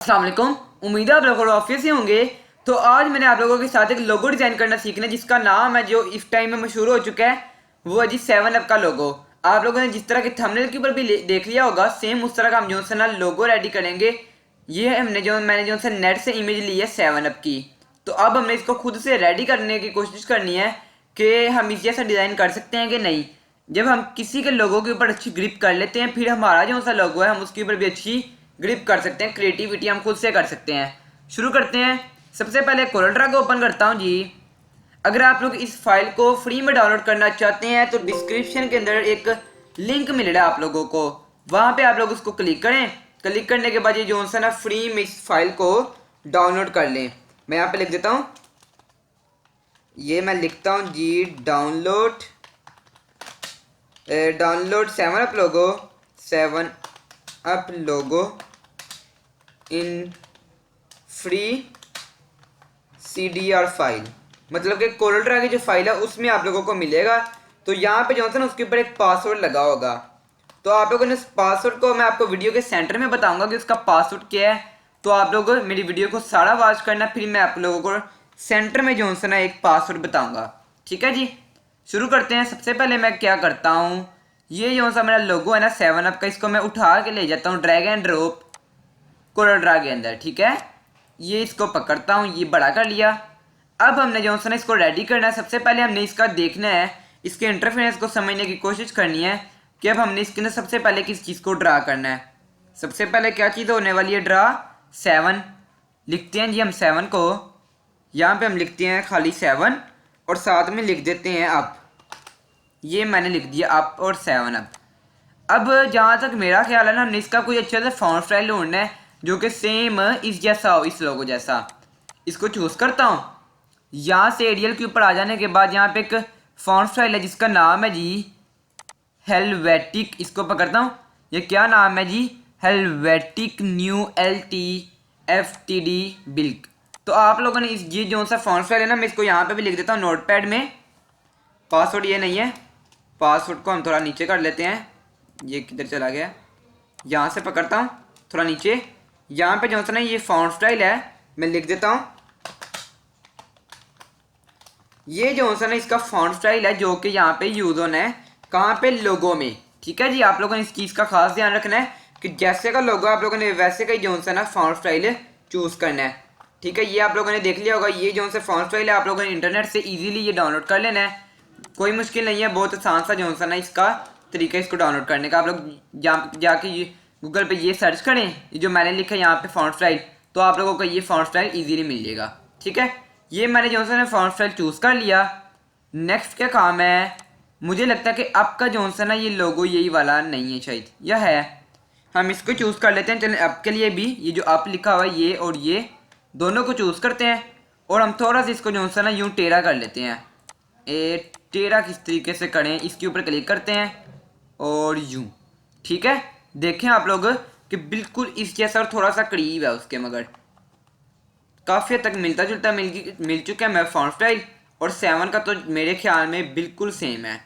अस्सलाम वालेकुम। उम्मीद है आप लोग ऑफिस से होंगे। तो आज मैंने आप लोगों के साथ एक लोगो डिज़ाइन करना सीखना है जिसका नाम है, जो इस टाइम में मशहूर हो चुका है, वो है जी 7 अप का लोगो। आप लोगों ने जिस तरह के थंबनेल के ऊपर भी देख लिया होगा, सेम उस तरह का हम जो है ना लोगो रेडी करेंगे। ये मैंने जो है नेट से इमेज ली है 7 अप की। तो अब हमने इसको खुद से रेडी करने की कोशिश करनी है कि हम इस जैसा डिज़ाइन कर सकते हैं कि नहीं। जब हम किसी के लोगों के ऊपर अच्छी ग्रिप कर लेते हैं, फिर हमारा जो सा लोगो है हम उसके ऊपर भी अच्छी ग्रिप कर सकते हैं। क्रिएटिविटी हम खुद से कर सकते हैं। शुरू करते हैं। सबसे पहले कोरल ड्रा को ओपन करता हूं जी। अगर आप लोग इस फाइल को फ्री में डाउनलोड करना चाहते हैं तो डिस्क्रिप्शन के अंदर एक लिंक मिल रहा है आप लोगों को, वहां पे आप लोग उसको क्लिक करें। क्लिक करने के बाद ये जो है ना फ्री में इस फाइल को डाउनलोड कर लें। मैं यहाँ पे लिख देता हूँ, ये मैं लिखता हूँ जी download 7 up logo, 7 up logo in free CDR file. मतलब कि कोरल ड्रा की जो फाइल है उसमें आप लोगों को मिलेगा। तो यहाँ पे जो है ना उसके ऊपर एक पासवर्ड लगा होगा। तो आप लोगों ने इस पासवर्ड को मैं आपको वीडियो के सेंटर में बताऊंगा कि उसका पासवर्ड क्या है। तो आप लोग मेरी वीडियो को सारा वॉच करना, फिर मैं आप लोगों को सेंटर में जो है ना एक पासवर्ड बताऊंगा। ठीक है जी, शुरू करते हैं। सबसे पहले मैं क्या करता हूँ, ये जो सा मेरा लोगो है ना 7 अप का, इसको मैं उठा के ले जाता हूँ drag and drop Corel Draw के अंदर। ठीक है, ये इसको पकड़ता हूँ, ये बड़ा कर लिया। अब हमने जो है ना इसको रेडी करना है। सबसे पहले हमने इसका देखना है, इसके इंटरफेरेंस को समझने की कोशिश करनी है कि अब हमने इसके अंदर सबसे पहले किस चीज़ को ड्रा करना है। सबसे पहले क्या चीज़ होने वाली है, ड्रा 7 लिखते हैं जी हम 7 को। यहाँ पे हम लिखते हैं खाली 7 और साथ में लिख देते हैं अप। ये मैंने लिख दिया अप और 7 अप। अब जहाँ तक मेरा ख्याल है ना, हमने इसका कोई अच्छा सा फॉन्ट स्टाइल ढूंढना है जो कि सेम इस जैसा हो, इस लोगो जैसा। इसको चूज़ करता हूँ। यहाँ से एरियल के ऊपर आ जाने के बाद यहाँ पे एक फॉन्ट स्टाइल है जिसका नाम है जी हेलवेटिक। इसको पकड़ता हूँ। ये क्या नाम है जी, हेलवेटिक न्यू LTFTD बिल्क। तो आप लोगों ने इस ये जो सा फॉन्ट स्टाइल है ना, मैं इसको यहाँ पे भी लिख देता हूँ नोटपैड में। पासवर्ड ये नहीं है, पासवर्ड को हम थोड़ा नीचे कर लेते हैं। ये किधर चला गया, यहाँ से पकड़ता हूँ थोड़ा नीचे। यहाँ पे जो सा ना ये फॉन्ट स्टाइल है, मैं लिख देता हूँ। ये जो सा ना इसका फॉन्ट स्टाइल है जो कि यहाँ पे यूज होना है कहाँ पे, लोगो में। ठीक है जी, आप लोगों ने इस चीज़ का खास ध्यान रखना है कि जैसे का लोगो आप लोगों ने वैसे का ही जो सा ना फॉन्ट स्टाइल चूज करना है। ठीक है, ये आप लोगों ने देख लिया होगा। ये जो सा फॉन्ट स्टाइल है आप लोगों ने इंटरनेट से इजीली ये डाउनलोड कर लेना है। कोई मुश्किल नहीं है, बहुत आसान सा जो सा ना इसका तरीका इसको डाउनलोड करने का। आप लोग जाके गूगल पे ये सर्च करें, ये जो मैंने लिखा है यहाँ पे फॉन्ट स्टाइल, तो आप लोगों को ये फॉन्ट स्टाइल इजीली मिल जाएगा। ठीक है, ये मैंने जो सा ना फॉन्ट स्टाइल चूज़ कर लिया। नेक्स्ट क्या काम है, मुझे लगता है कि आपका जो सा ना ये लोगो यही वाला नहीं है शायद, या है। हम इसको चूज़ कर लेते हैं। चलें, अप के लिए भी ये जो अप लिखा हुआ है ये और ये दोनों को चूज़ करते हैं। और हम थोड़ा सा इसको जो सा ना यूँ टेढ़ा कर लेते हैं। टेढ़ा किस तरीके से करें, इसके ऊपर क्लिक करते हैं और यूँ। ठीक है, देखें आप लोग कि बिल्कुल इस जैसा और थोड़ा सा करीब है उसके, मगर काफ़ी हद तक मिलता जुलता मिल चुका है मैं फॉन्ट स्टाइल। और 7 का तो मेरे ख्याल में बिल्कुल सेम है,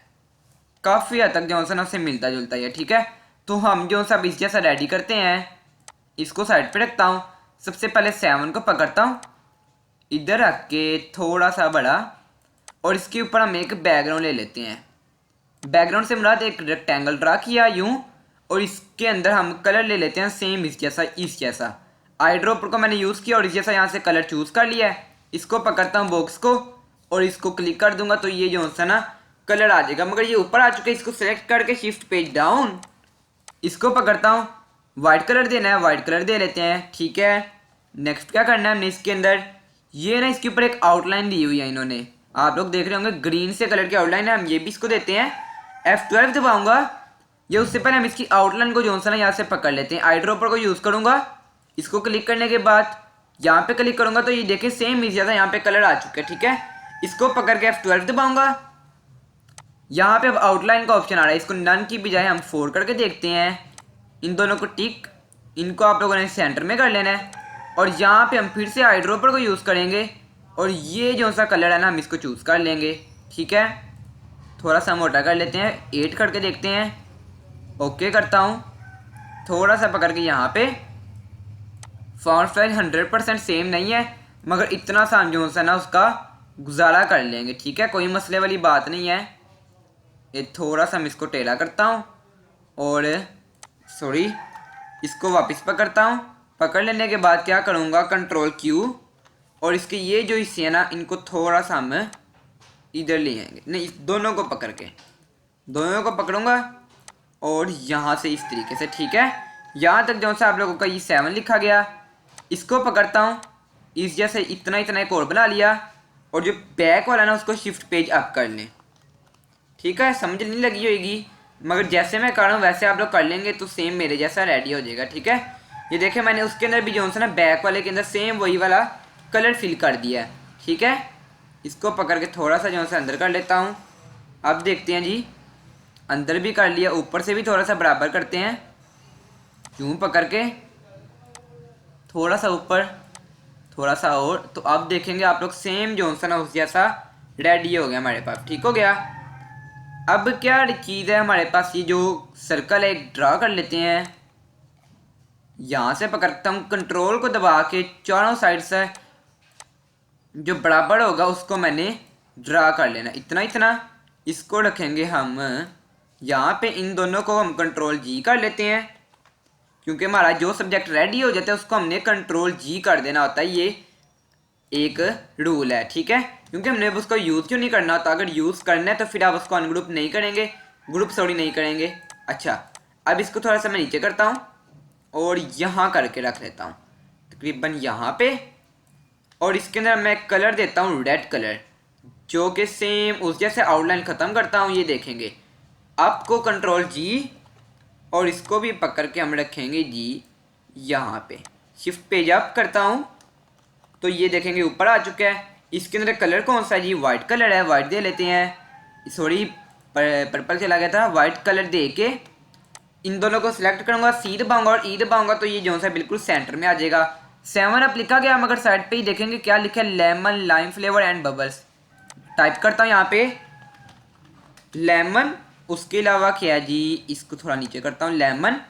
काफ़ी हद तक जो सा ना उससे मिलता जुलता है। ठीक है, तो हम जो सब इस जैसा रेडी करते हैं। इसको साइड पे रखता हूँ। सबसे पहले 7 को पकड़ता हूँ, इधर रख के थोड़ा सा बड़ा, और इसके ऊपर हम एक बैकग्राउंड ले लेते हैं। बैकग्राउंड से मुराद एक रेक्टेंगल ड्रा किया यूं, और इसके अंदर हम कलर ले लेते हैं सेम इस जैसा। आई ड्रॉपर को मैंने यूज़ किया और इस जैसा यहाँ से कलर चूज़ कर लिया है। इसको पकड़ता हूँ बॉक्स को और इसको क्लिक कर दूंगा तो ये जो सा ना कलर आ जाएगा, मगर ये ऊपर आ चुका है। इसको सेलेक्ट करके शिफ्ट पेज डाउन, इसको पकड़ता हूँ। वाइट कलर देना है, वाइट कलर दे लेते हैं। ठीक है, नेक्स्ट क्या करना है हमने इसके अंदर, ये ना इसके ऊपर एक आउटलाइन दी हुई है इन्होंने, आप लोग देख रहे होंगे ग्रीन से कलर की आउटलाइन है। हम ये भी इसको देते हैं। F12 दबाऊंगा। ये उससे पहले हम इसकी आउटलाइन को जो सा ना यहाँ से पकड़ लेते हैं। आई ड्रॉपर को यूज़ करूँगा। इसको क्लिक करने के बाद यहाँ पे क्लिक करूँगा तो ये देखें सेम इस जैसा यहाँ पे कलर आ चुका है। ठीक है, इसको पकड़ के F12 दबाऊंगा। यहाँ पे अब आउटलाइन का ऑप्शन आ रहा है, इसको नन की बजाय हम 4 करके देखते हैं। इन दोनों को टिक, इनको आप लोगों ने सेंटर में कर लेना है। और यहाँ पे हम फिर से आई ड्रॉपर को यूज़ करेंगे और ये जो सा कलर है ना हम इसको चूज़ कर लेंगे। ठीक है, थोड़ा सा मोटा कर लेते हैं, 8 करके देखते हैं। ओके करता हूँ, थोड़ा सा पकड़ के यहाँ पे फॉन्ट स्टाइल 100% सेम नहीं है, मगर इतना सा हम जो है ना उसका गुजारा कर लेंगे, ठीक है, कोई मसले वाली बात नहीं है। ये थोड़ा सा मैं इसको टेढ़ा करता हूँ और सॉरी इसको वापस पकड़ता हूँ। पकड़ लेने के बाद क्या करूँगा, कंट्रोल क्यू, और इसके ये जो हिस्से हैं ना इनको थोड़ा सा हम इधर ले आएंगे, नहीं दोनों को पकड़ के, दोनों को पकड़ूंगा और यहाँ से इस तरीके से, ठीक है। यहाँ तक जो सा आप लोगों का ये 7 लिखा गया, इसको पकड़ता हूँ, इस जैसे इतना इतना एक और बना लिया, और जो बैक वाला ना उसको शिफ्ट पेज अप कर लें, ठीक है। समझ नहीं लगी होगी, मगर जैसे मैं कर रहा हूँ वैसे आप लोग कर लेंगे तो सेम मेरे जैसा रेडी हो जाएगा, ठीक है। ये देखें मैंने उसके अंदर भी जो सा ना बैक वाले के अंदर सेम वही वाला कलर फिल कर दिया है, ठीक है। इसको पकड़ के थोड़ा सा जो सा अंदर कर लेता हूँ। अब देखते हैं जी, अंदर भी कर लिया, ऊपर से भी थोड़ा सा बराबर करते हैं, यूँ पकड़ के थोड़ा सा ऊपर, थोड़ा सा और, तो अब देखेंगे आप लोग सेम जो सा ना उस जैसा रेडी हो गया हमारे पास, ठीक हो गया। अब क्या चीज़ है हमारे पास, ये जो सर्कल है एक ड्रा कर लेते हैं। यहाँ से पकड़ता हूँ, कंट्रोल को दबा के चारों साइड से जो बराबर होगा उसको मैंने ड्रा कर लेना, इतना इतना। इसको रखेंगे हम यहाँ पे, इन दोनों को हम कंट्रोल जी कर लेते हैं, क्योंकि हमारा जो सब्जेक्ट रेडी हो जाता है उसको हमने कंट्रोल जी कर देना होता है, ये एक रूल है, ठीक है। क्योंकि हमने उसको यूज़ क्यों नहीं करना होता, अगर यूज़ करना है तो फिर आप उसको अनग्रुप नहीं करेंगे, ग्रुप सॉरी नहीं करेंगे। अच्छा, अब इसको थोड़ा सा मैं नीचे करता हूँ और यहाँ करके रख लेता हूँ तकरीबन यहाँ पे, और इसके अंदर मैं कलर देता हूँ रेड कलर, जो कि सेम उस जैसे आउटलाइन ख़त्म करता हूँ। ये देखेंगे आपको कंट्रोल जी, और इसको भी पकड़ के हम रखेंगे जी यहाँ पे, शिफ्ट पेज अप करता हूँ तो ये देखेंगे ऊपर आ चुका है। इसके अंदर कलर कौन सा है जी, वाइट कलर है, वाइट दे लेते हैं, सॉरी पर्पल चला गया था। वाइट कलर दे के इन दोनों को सिलेक्ट करूँगा, सी दबाऊंगा और ई दबाऊंगा, तो ये जो सा बिल्कुल सेंटर में आ जाएगा। 7 अप लिखा गया, मगर साइड पे ही देखेंगे क्या लिखा है, lemon lime flavour and bubbles. Type करता हूँ यहाँ पे लेमन, उसके अलावा क्या है जी, इसको थोड़ा नीचे करता हूँ, लेमन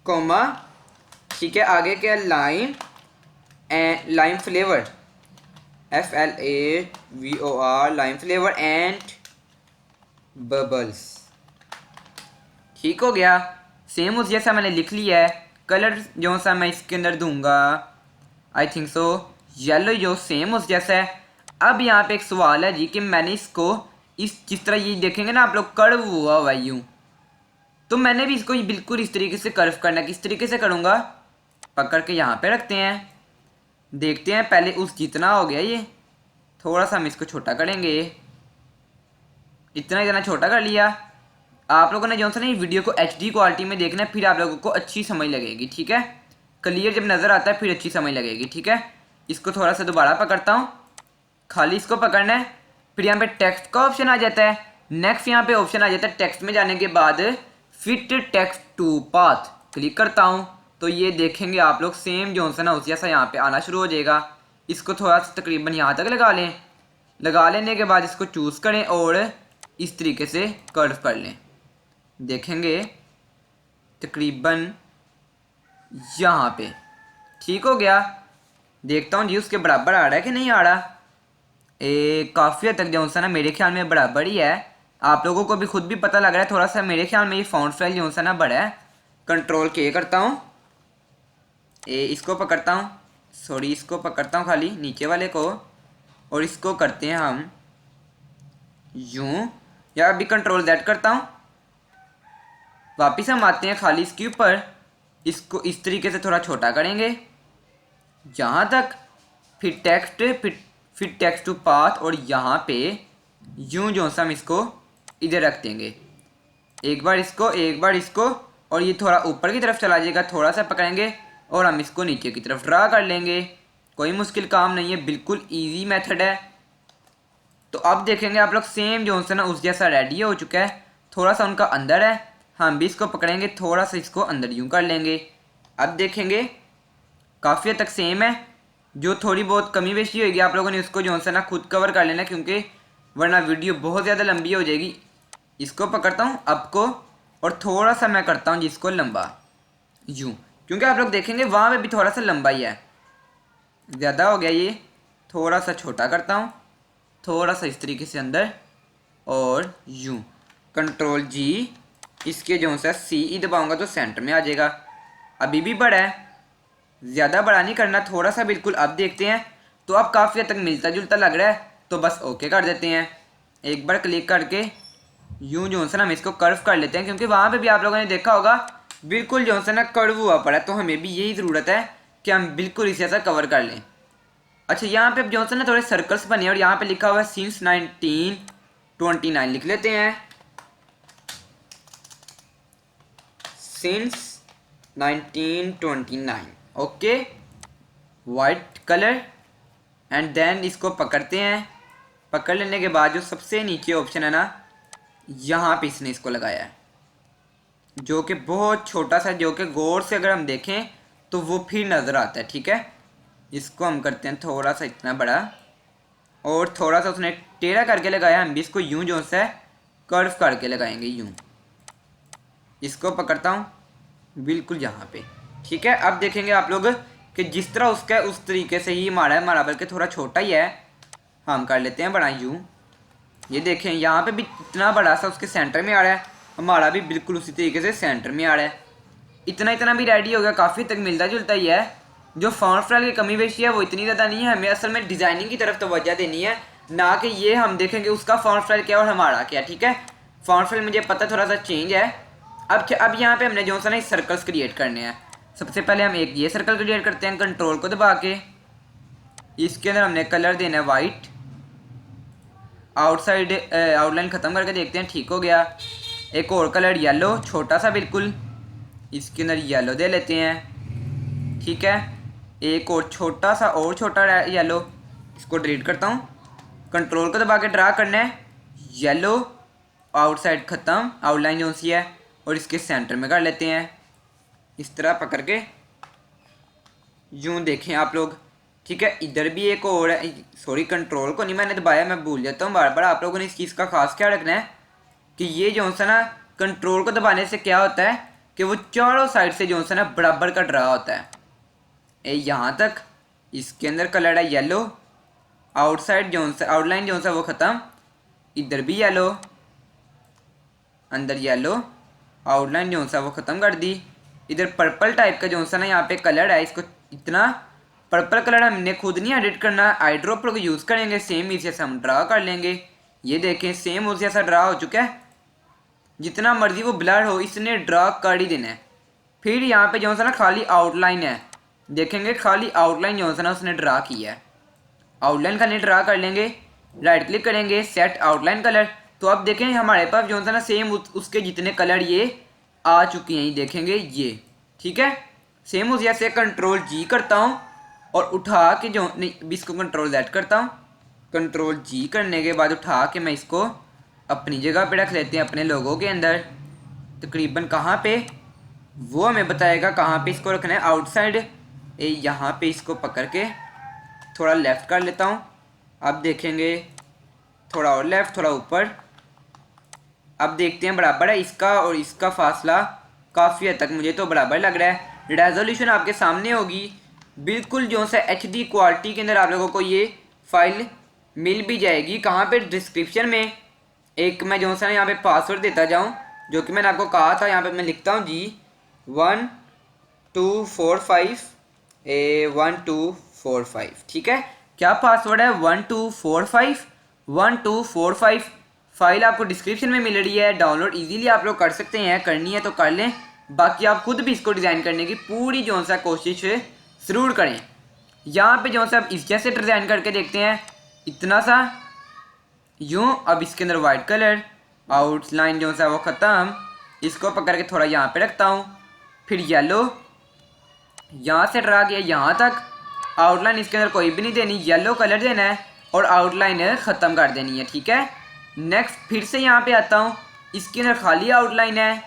कोमा, ठीक है, आगे क्या lime and lime flavour FLAVOR lime flavour and bubbles, ठीक हो गया। सेम उस जैसा मैंने लिख लिया है। कलर जो सा मैं इसके अंदर दूंगा आई थिंक सो येलो, जो सेम उस जैसा है। अब यहाँ पे एक सवाल है जी कि मैंने इसको इस जिस तरह ये देखेंगे ना आप लोग कर्व हुआ यूँ, तो मैंने भी इसको बिल्कुल इस तरीके से कर्व करना, किस तरीके से करूँगा, पकड़ के यहाँ पे रखते हैं, देखते हैं पहले उस जितना हो गया ये, थोड़ा सा हम इसको छोटा करेंगे, इतना इतना छोटा कर लिया। आप लोगों ने जो सा ना वीडियो को HD क्वालिटी में देखना है, फिर आप लोगों को अच्छी समझ लगेगी, ठीक है। क्लियर जब नज़र आता है फिर अच्छी समझ लगेगी, ठीक है। इसको थोड़ा सा दोबारा पकड़ता हूँ, खाली इसको पकड़ना है, फिर यहाँ पे टेक्स्ट का ऑप्शन आ जाता है, नेक्स्ट यहाँ पे ऑप्शन आ जाता है। टेक्स्ट में जाने के बाद fit text to path click करता हूँ, तो ये देखेंगे आप लोग सेम जो सा ना उस जैसा यहाँ पे आना शुरू हो जाएगा। इसको थोड़ा सा तकरीबन यहाँ तक लगा लें, लगा लेने के बाद इसको चूज़ करें और इस तरीके से कर्व कर लें, देखेंगे तकरीबन यहाँ पे ठीक हो गया। देखता हूँ जी उसके बराबर आ रहा है कि नहीं आ रहा। काफ़ी हद तक जो सा ना मेरे ख्याल में बराबर ही है, आप लोगों को भी खुद भी पता लग रहा है थोड़ा सा, मेरे ख्याल में ये फॉन्ट स्टाइल जो सा ना बड़ा है। कंट्रोल के करता हूँ, इसको पकड़ता हूँ, सॉरी इसको पकड़ता हूँ खाली नीचे वाले को, और इसको करते हैं हम यूँ, या अभी कंट्रोल Z करता हूँ, वापिस हम आते हैं खाली इसके ऊपर, इसको इस तरीके से थोड़ा छोटा करेंगे जहाँ तक, फिर टेक्स्ट टू पाथ, और यहाँ पे यूँ जो सा हम इसको इधर रख देंगे, एक बार इसको, और ये थोड़ा ऊपर की तरफ चला जाएगा, थोड़ा सा पकड़ेंगे और हम इसको नीचे की तरफ ड्रा कर लेंगे। कोई मुश्किल काम नहीं है, बिल्कुल इजी मेथड है। तो अब देखेंगे आप लोग सेम जो सा ना उस जैसा रेडी हो चुका है, थोड़ा सा उनका अंदर है, हम भी इसको पकड़ेंगे, थोड़ा सा इसको अंदर यूँ कर लेंगे। अब देखेंगे काफ़ी हद तक सेम है, जो थोड़ी बहुत कमी बेशी होगी आप लोगों ने उसको जो सा ना खुद कवर कर लेना, क्योंकि वरना वीडियो बहुत ज़्यादा लंबी हो जाएगी। इसको पकड़ता हूँ अप को, और थोड़ा सा मैं करता हूँ जिसको लंबा यूँ, क्योंकि आप लोग देखेंगे वहाँ पे भी थोड़ा सा लंबा ही है, ज़्यादा हो गया ये, थोड़ा सा छोटा करता हूँ, थोड़ा सा इस तरीके से अंदर और यूँ, कंट्रोल जी, इसके जो सा सी ई दबाऊँगा तो सेंटर में आ जाएगा। अभी भी बड़ा है, ज़्यादा बड़ा नहीं करना, थोड़ा सा बिल्कुल। अब देखते हैं तो अब काफ़ी हद तक मिलता जुलता लग रहा है, तो बस ओके कर देते हैं। एक बार क्लिक करके यूँ जो है ना हम इसको कर्व कर लेते हैं, क्योंकि वहाँ पे भी आप लोगों ने देखा होगा बिल्कुल जो है ना कर्व हुआ पड़ा है, तो हमें भी यही ज़रूरत है कि हम बिल्कुल इसे ऐसा कवर कर लें। अच्छा, यहाँ पे जो है ना थोड़े सर्कल्स बने और यहाँ पे लिखा हुआ है सिंस 1929, लिख लेते हैं since 1929। Okay, white colour and then इसको पकड़ते हैं। पकड़ लेने के बाद जो सबसे नीचे ऑप्शन है ना, यहाँ पे इसने इसको लगाया है, जो कि बहुत छोटा सा, जो कि गौर से अगर हम देखें तो वो फिर नज़र आता है। ठीक है, इसको हम करते हैं थोड़ा सा इतना बड़ा, और थोड़ा सा उसने टेढ़ा करके लगाया, हम भी इसको यूँ जो है कर्व करके लगाएंगे यूँ। इसको पकड़ता हूँ बिल्कुल यहाँ पे। ठीक है, अब देखेंगे आप लोग कि जिस तरह उसका है उस तरीके से ही हमारा बल्कि थोड़ा छोटा ही है, हम कर लेते हैं बड़ा यूँ। ये देखें यहाँ पे भी इतना बड़ा सा उसके सेंटर में आ रहा है, हमारा भी बिल्कुल उसी तरीके से सेंटर में आ रहा है। इतना भी रेडी हो गया, काफ़ी तक मिलता जुलता ही है। जो फॉन्ट स्टाइल की कमी बेशी है वो इतनी ज़्यादा नहीं है, हमें असल में डिज़ाइनिंग की तरफ तवज्जो देनी है, ना कि ये हम देखेंगे उसका फॉन्ट स्टाइल क्या और हमारा क्या। ठीक है, फॉन्ट स्टाइल मुझे पता थोड़ा सा चेंज है। अब यहाँ पे हमने जो सा ना सर्कल्स क्रिएट करने हैं। सबसे पहले हम एक ये सर्कल क्रिएट करते हैं, कंट्रोल को दबा के। इसके अंदर हमने कलर देना है वाइट, आउटसाइड आउटलाइन ख़त्म करके देखते हैं, ठीक हो गया। एक और कलर येलो, छोटा सा बिल्कुल, इसके अंदर येलो दे लेते हैं। ठीक है, एक और छोटा सा और छोटा येलो, इसको डिलीट करता हूँ। कंट्रोल को दबा के ड्रा करना है, येलो आउटसाइड ख़त्म, आउटलाइन जो सी है, और इसके सेंटर में कर लेते हैं इस तरह पकड़ के यूँ, देखें आप लोग। ठीक है, इधर भी एक और है, सॉरी कंट्रोल को नहीं मैंने दबाया, मैं भूल जाता हूँ बार बार। आप लोगों ने इस चीज़ का खास ख्याल रखना है कि ये जो है ना कंट्रोल को दबाने से क्या होता है कि वो चारों साइड से जो है ना बराबर कट रहा होता है। यहाँ तक इसके अंदर कलर है येलो, आउटसाइड जो है आउटलाइन जो है वो ख़त्म, इधर भी येलो, अंदर येलो, आउटलाइन जो है वो ख़त्म कर दी। इधर पर्पल टाइप का जो है ना यहाँ पे कलर है, इसको इतना पर्पल कलर हमने खुद नहीं एडिट करना, आई ड्रॉप को यूज़ करेंगे, सेम इसी से हम ड्रा कर लेंगे। ये देखें सेम उसी जैसा ड्रा हो चुका है, जितना मर्जी वो ब्लर हो इसने ड्रा कर ही देना है। फिर यहाँ पे जो है ना खाली आउटलाइन है, देखेंगे खाली आउटलाइन जो है ना उसने ड्रा किया है। आउटलाइन खाली ड्रा कर लेंगे, राइट क्लिक करेंगे, सेट आउटलाइन कलर। तो अब देखें हमारे पास जो है ना सेम उसके जितने कलर ये आ चुके हैं, ये देखेंगे ये। ठीक है, सेम उस जैसे कंट्रोल जी करता हूँ और उठा के जो नहीं इसको कंट्रोल Z करता हूँ। कंट्रोल जी करने के बाद उठा के मैं इसको अपनी जगह पे रख लेते हैं, अपने लोगों के अंदर। तकरीबन कहाँ पे वो हमें बताएगा कहाँ पे इसको रखना है, आउटसाइड। यहाँ पे इसको पकड़ के थोड़ा लेफ़्ट कर लेता हूँ। अब देखेंगे थोड़ा और लेफ़्ट, थोड़ा ऊपर। अब देखते हैं बराबर है इसका और इसका फासला, काफ़ी हद तक मुझे तो बराबर लग रहा है। रेजोल्यूशन आपके सामने होगी बिल्कुल जो सा HD क्वालिटी के अंदर आप लोगों को ये फाइल मिल भी जाएगी। कहाँ पे, डिस्क्रिप्शन में। एक मैं जो सा यहाँ पे पासवर्ड देता जाऊँ, जो कि मैंने आपको कहा था। यहाँ पे मैं लिखता हूँ जी 1245 1245। ठीक है, क्या पासवर्ड है 1245 1245। फाइल आपको डिस्क्रिप्शन में मिल रही है, डाउनलोड इजीली आप लोग कर सकते हैं, करनी है तो कर लें। बाकी आप खुद भी इसको डिज़ाइन करने की पूरी जो सा कोशिश ज़रूर करें। यहाँ पे जो सा आप इस जैसे डिज़ाइन करके देखते हैं, इतना सा यूँ। अब इसके अंदर वाइट कलर, आउटलाइन जो सा वो ख़त्म, इसको पकड़ के थोड़ा यहाँ पे रखता हूँ। फिर येलो यहाँ से ड्रा किया यहाँ तक, आउटलाइन इसके अंदर कोई भी नहीं देनी, येलो कलर देना है और आउटलाइन ख़त्म कर देनी है। ठीक है, नेक्स्ट फिर से यहाँ पे आता हूँ, इसके अंदर खाली आउटलाइन है,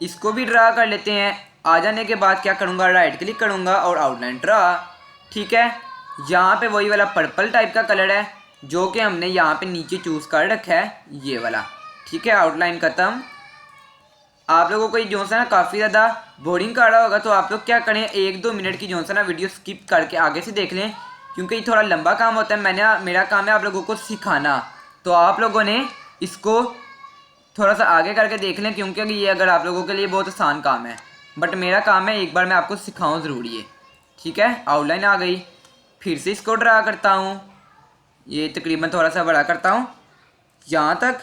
इसको भी ड्रा कर लेते हैं। आ जाने के बाद क्या करूँगा, राइट क्लिक करूँगा और आउटलाइन ड्रा। ठीक है, यहाँ पे वही वाला पर्पल टाइप का कलर है जो कि हमने यहाँ पे नीचे चूज़ कर रखा है, ये वाला। ठीक है, आउटलाइन ख़त्म। आप लोगों को ये जो सा ना काफ़ी ज़्यादा बोरिंग कर रहा होगा, तो आप लोग क्या करें 1-2 मिनट की जो सा ना वीडियो स्किप करके आगे से देख लें, क्योंकि ये थोड़ा लंबा काम होता है। मेरा काम है आप लोगों को सिखाना, तो आप लोगों ने इसको थोड़ा सा आगे करके देख लें, क्योंकि ये अगर आप लोगों के लिए बहुत आसान काम है, बट मेरा काम है एक बार मैं आपको सिखाऊं ज़रूरी है। ठीक है, आउटलाइन आ गई, फिर से इसको ड्रा करता हूँ, ये तकरीबन थोड़ा सा बड़ा करता हूँ यहाँ तक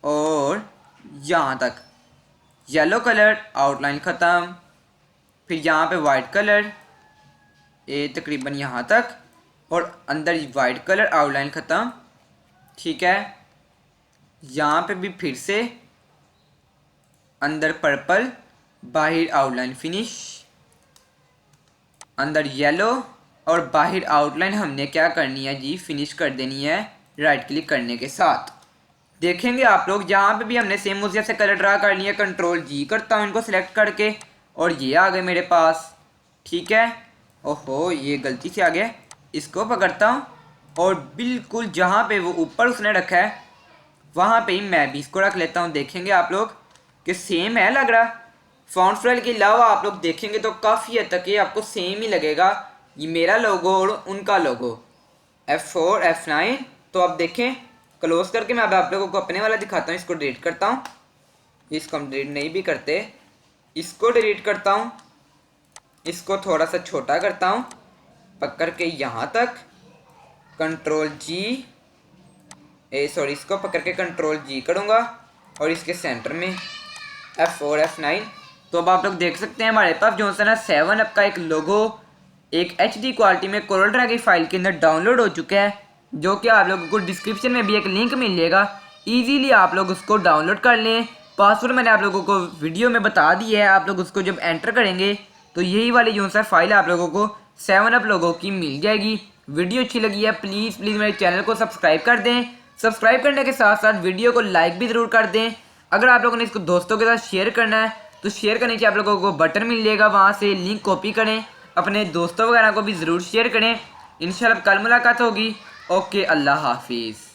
और यहाँ तक। येलो कलर, आउटलाइन ख़त्म। फिर यहाँ पे वाइट कलर, ये तकरीबन यहाँ तक, और अंदर वाइट कलर, आउटलाइन ख़त्म। ठीक है, यहाँ पे भी फिर से अंदर पर्पल, बाहर आउटलाइन फिनिश, अंदर येलो और बाहर आउटलाइन हमने क्या करनी है जी, फिनिश कर देनी है राइट क्लिक करने के साथ। देखेंगे आप लोग जहाँ पे भी हमने सेम उस जैसे कलर ड्रा कर लिया, कंट्रोल जी करता हूँ इनको सिलेक्ट करके, और ये आ गए मेरे पास। ठीक है, ओहो ये गलती से आ गया, इसको पकड़ता हूँ और बिल्कुल जहाँ पे वो ऊपर उसने रखा है वहाँ पे ही मैं भी इसको रख लेता हूँ। देखेंगे आप लोग कि सेम है लग रहा। फॉन्ट स्टाइल के अलावा आप लोग देखेंगे तो काफ़ी हद तक ये आपको सेम ही लगेगा, ये मेरा लोगो और उनका लोगो। F4 F9, तो आप देखें क्लोज करके मैं अब आप लोगों को अपने वाला दिखाता हूँ। इसको डिलीट करता हूँ, इसको हम डिलीट नहीं भी करते, इसको डिलीट करता हूँ, इसको थोड़ा सा छोटा करता हूँ पकड़ के यहाँ तक, कंट्रोल जी, इसको पकड़ के कंट्रोल जी करूँगा और इसके सेंटर में F4 F9। तो अब आप लोग देख सकते हैं हमारे पास जो है ना 7up का एक लोगो एक HD क्वालिटी में कोरल ड्रा की फाइल के अंदर डाउनलोड हो चुका है, जो कि आप लोगों को डिस्क्रिप्शन में भी एक लिंक मिलेगा, इजीली आप लोग उसको डाउनलोड कर लें। पासवर्ड मैंने आप लोगों को वीडियो में बता दिया है, आप लोग उसको जब एंटर करेंगे तो यही वाली जो सा फाइल आप लोगों को 7up लोगों की मिल जाएगी। वीडियो अच्छी लगी है प्लीज़ मेरे चैनल को सब्सक्राइब कर दें, सब्सक्राइब करने के साथ साथ वीडियो को लाइक भी ज़रूर कर दें। अगर आप लोगों ने इसको दोस्तों के साथ शेयर करना है तो शेयर करने के आप लोगों को बटन मिलेगा, वहाँ से लिंक कॉपी करें, अपने दोस्तों वगैरह को भी ज़रूर शेयर करें। इंशाल्लाह कल मुलाकात होगी। ओके, अल्लाह हाफिज़।